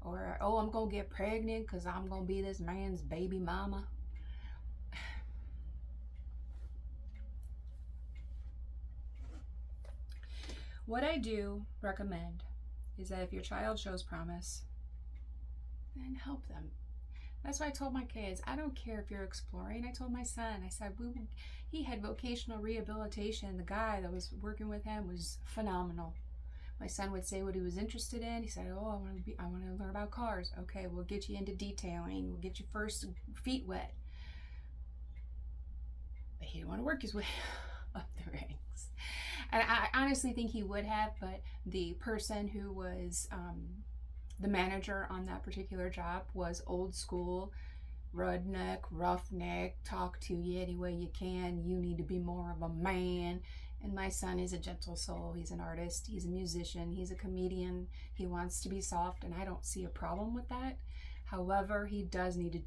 or, oh, I'm going to get pregnant because I'm going to be this man's baby mama. What I do recommend is that if your child shows promise, then help them. That's why I told my kids, I don't care if you're exploring. I told my son, I said, he had vocational rehabilitation. The guy that was working with him was phenomenal. My son would say what he was interested in. He said, "Oh, I want to learn about cars." Okay, we'll get you into detailing. We'll get your first feet wet. But he didn't want to work his way up the ranks. And I honestly think he would have, but the person who was the manager on that particular job was old school, redneck, roughneck, talk to you any way you can. You need to be more of a man. And my son is a gentle soul. He's an artist. He's a musician. He's a comedian. He wants to be soft, and I don't see a problem with that. However, he does need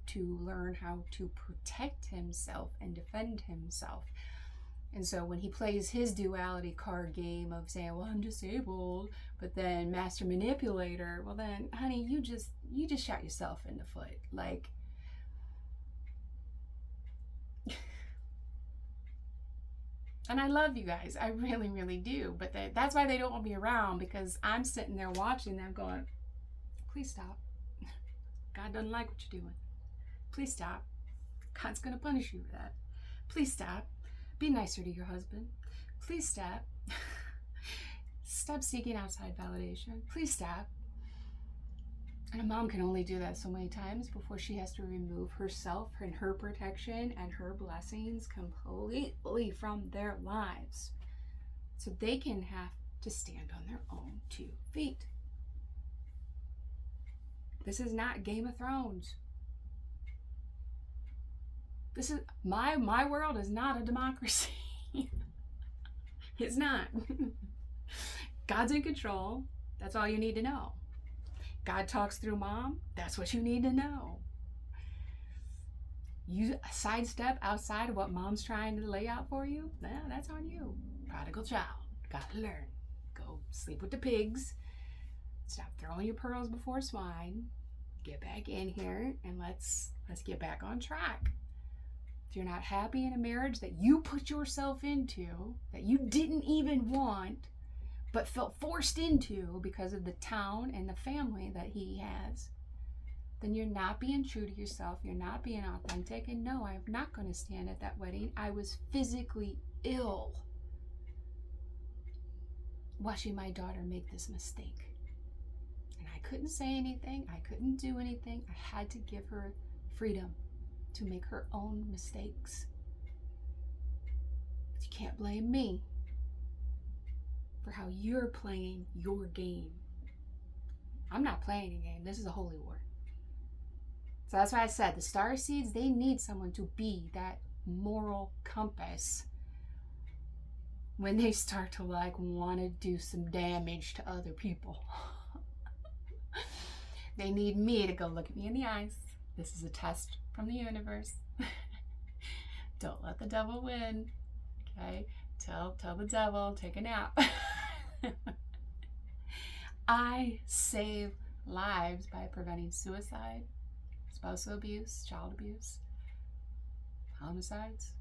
to learn how to protect himself and defend himself. And so when he plays his duality card game of saying, "Well, I'm disabled," but then master manipulator, well then, honey, you just shot yourself in the foot. Like, and I love you guys. I really, really do. But that's why they don't want me around, because I'm sitting there watching them going, please stop. God doesn't like what you're doing. Please stop. God's going to punish you for that. Please stop. Be nicer to your husband. Please stop. Stop seeking outside validation. Please stop. And a mom can only do that so many times before she has to remove herself and her protection and her blessings completely from their lives, so they can have to stand on their own 2 feet. This is not Game of Thrones. This is my world is not a democracy. It's not. God's in control. That's all you need to know. God talks through mom. That's what you need to know. You sidestep outside of what mom's trying to lay out for you, that's on you. Prodigal child. Gotta learn. Go sleep with the pigs. Stop throwing your pearls before swine. Get back in here and let's get back on track. If you're not happy in a marriage that you put yourself into, that you didn't even want, but felt forced into because of the town and the family that he has, then you're not being true to yourself. You're not being authentic. And no, I'm not going to stand at that wedding. I was physically ill watching my daughter make this mistake. And I couldn't say anything. I couldn't do anything. I had to give her freedom to make her own mistakes. But you can't blame me for how you're playing your game. I'm not playing a game. This is a holy war. So that's why I said the star seeds, they need someone to be that moral compass when they start to want to do some damage to other people. They need me to go look at me in the eyes. This is a test from the universe. Don't let the devil win. Okay? Tell the devil, take a nap. I save lives by preventing suicide, spousal abuse, child abuse, homicides.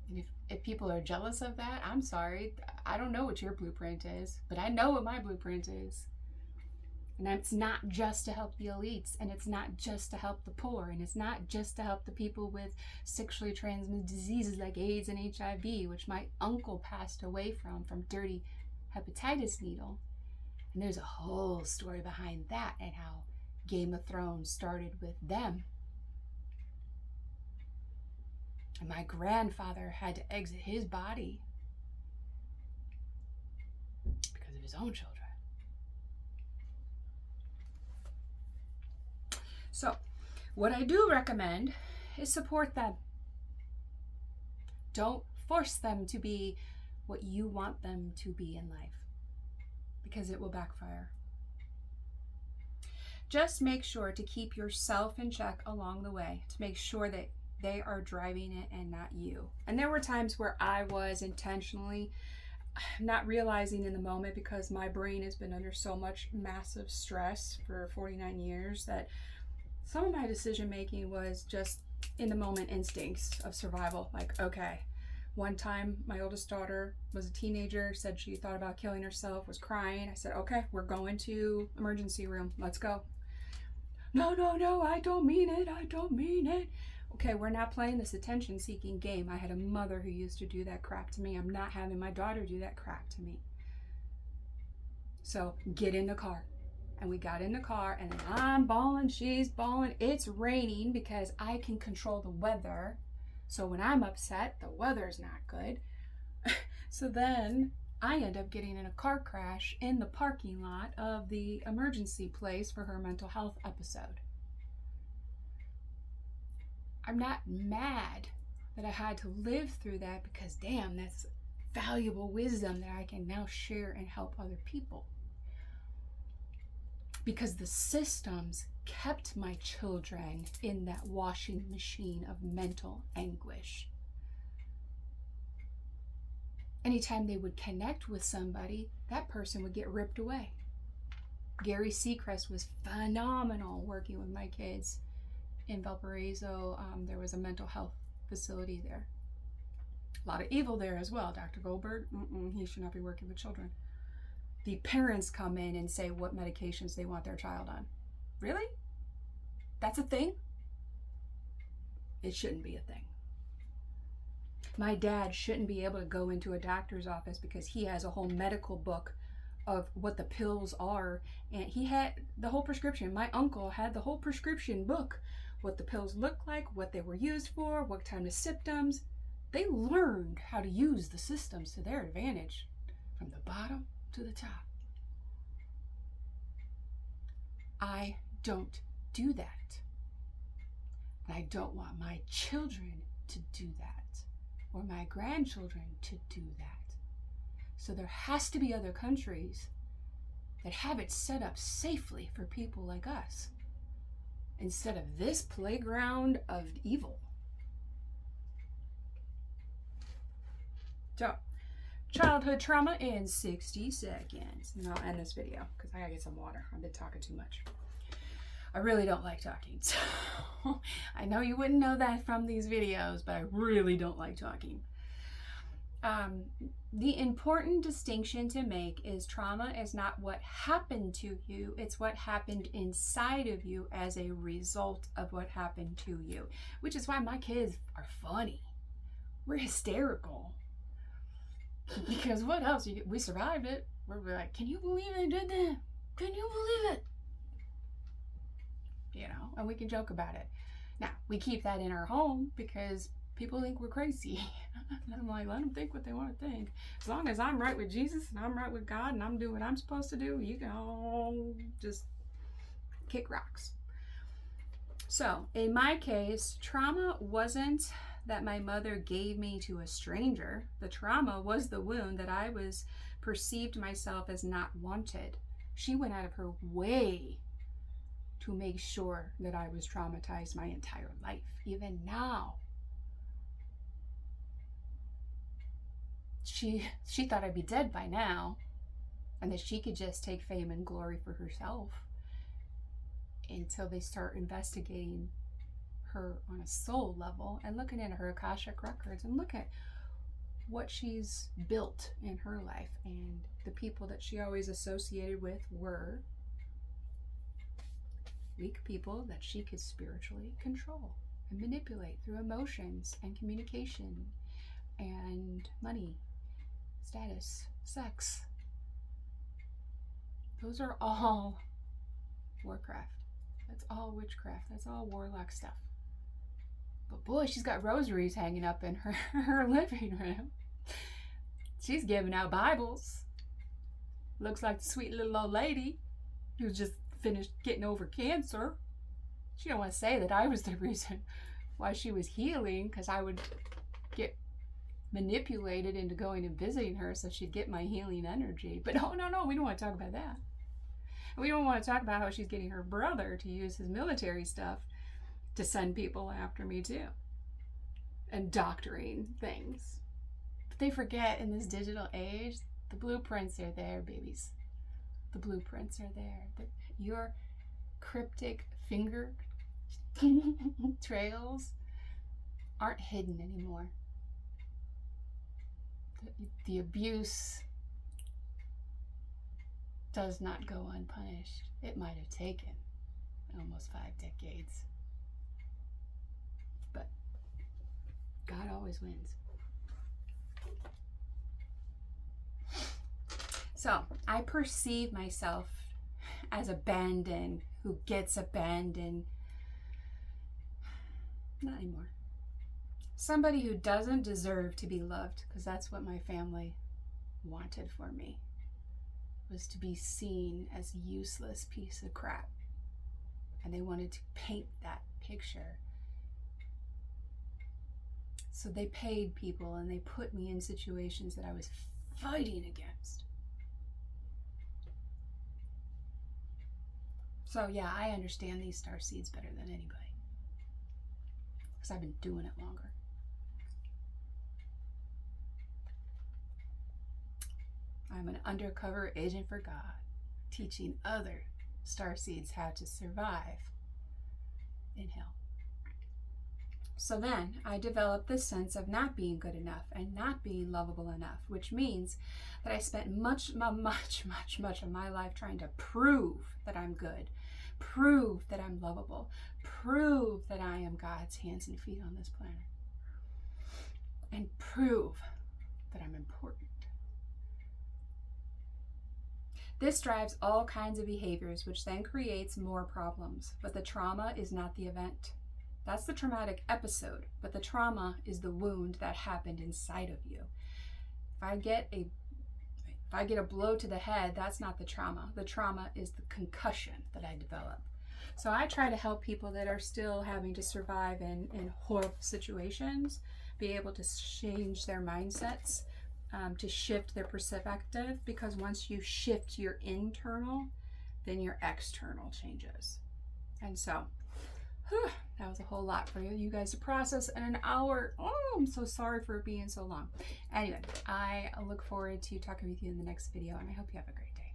And if people are jealous of that, I'm sorry. I don't know what your blueprint is, but I know what my blueprint is. And it's not just to help the elites, and it's not just to help the poor, and it's not just to help the people with sexually transmitted diseases like AIDS and HIV, which my uncle passed away from dirty hepatitis needle. And there's a whole story behind that and how Game of Thrones started with them. And my grandfather had to exit his body because of his own children. So, what I do recommend is support them. Don't force them to be what you want them to be in life, because it will backfire. Just make sure to keep yourself in check along the way, to make sure that they are driving it and not you. And there were times where I was intentionally not realizing in the moment, because my brain has been under so much massive stress for 49 years, that some of my decision making was just in the moment instincts of survival. Like, okay, one time my oldest daughter was a teenager, said she thought about killing herself, was crying. I said, okay, we're going to emergency room. Let's go. No, I don't mean it. Okay, we're not playing this attention seeking game. I had a mother who used to do that crap to me. I'm not having my daughter do that crap to me. So get in the car. And we got in the car, and then I'm bawling, she's bawling. It's raining because I can control the weather. So when I'm upset, the weather's not good. So then I end up getting in a car crash in the parking lot of the emergency place for her mental health episode. I'm not mad that I had to live through that, because damn, that's valuable wisdom that I can now share and help other people. Because the systems kept my children in that washing machine of mental anguish. Anytime they would connect with somebody, that person would get ripped away. Gary Seacrest was phenomenal working with my kids in Valparaiso. There was a mental health facility there. A lot of evil there as well. Dr. Goldberg, he should not be working with children. The parents come in and say what medications they want their child on. Really? That's a thing? It shouldn't be a thing. My dad shouldn't be able to go into a doctor's office because he has a whole medical book of what the pills are, and he had the whole prescription. My uncle had the whole prescription book, what the pills looked like, what they were used for, what kind of symptoms. They learned how to use the systems to their advantage from the bottom to the top. I don't do that. And I don't want my children to do that, or my grandchildren to do that. So there has to be other countries that have it set up safely for people like us, instead of this playground of evil. So, childhood trauma in 60 seconds. And I'll end this video because I gotta get some water. I've been talking too much. I really don't like talking. So I know you wouldn't know that from these videos, but I really don't like talking. The important distinction to make is trauma is not what happened to you, it's what happened inside of you as a result of what happened to you. Which is why my kids are funny. We're hysterical. Because what else? We survived it. We're like, can you believe they did that? Can you believe it? You know, and we can joke about it. Now, we keep that in our home because people think we're crazy. And I'm like, let them think what they want to think. As long as I'm right with Jesus and I'm right with God and I'm doing what I'm supposed to do, you can all just kick rocks. So, in my case, trauma wasn't that my mother gave me to a stranger. The trauma was the wound that I was perceived myself as not wanted. She went out of her way to make sure that I was traumatized my entire life, even now. She thought I'd be dead by now, and that she could just take fame and glory for herself, until they start investigating her on a soul level and looking into her Akashic records and look at what she's built in her life. And the people that she always associated with were weak people that she could spiritually control and manipulate through emotions and communication and money, status, sex. Those are all Warcraft. That's all witchcraft. That's all warlock stuff. But boy, she's got rosaries hanging up in her living room. She's giving out Bibles. Looks like the sweet little old lady who's just finished getting over cancer. She don't want to say that I was the reason why she was healing, because I would get manipulated into going and visiting her so she'd get my healing energy. But no, we don't want to talk about that. We don't want to talk about how she's getting her brother to use his military stuff to send people after me too, and doctoring things. But they forget in this digital age, the blueprints are there, babies. The blueprints are there. Your cryptic finger trails aren't hidden anymore. The abuse does not go unpunished. It might have taken almost 5 decades. But God always wins. So I perceive myself as abandoned, who gets abandoned. Not anymore. Somebody who doesn't deserve to be loved, because that's what my family wanted for me, was to be seen as a useless piece of crap. And they wanted to paint that picture. So they paid people and they put me in situations that I was fighting against. So yeah, I understand these star seeds better than anybody, because I've been doing it longer. I'm an undercover agent for God, teaching other star seeds how to survive in hell. So then I developed this sense of not being good enough and not being lovable enough, which means that I spent much of my life trying to prove that I'm good, prove that I'm lovable, prove that I am God's hands and feet on this planet, and prove that I'm important. This drives all kinds of behaviors, which then creates more problems. But the trauma is not the event. That's the traumatic episode, but the trauma is the wound that happened inside of you. If I get a blow to the head, that's not the trauma. The trauma is the concussion that I develop. So I try to help people that are still having to survive in horrible situations be able to change their mindsets, to shift their perspective, because once you shift your internal, then your external changes. And so, that was a whole lot for you guys to process in an hour. Oh, I'm so sorry for it being so long. Anyway, I look forward to talking with you in the next video, and I hope you have a great day.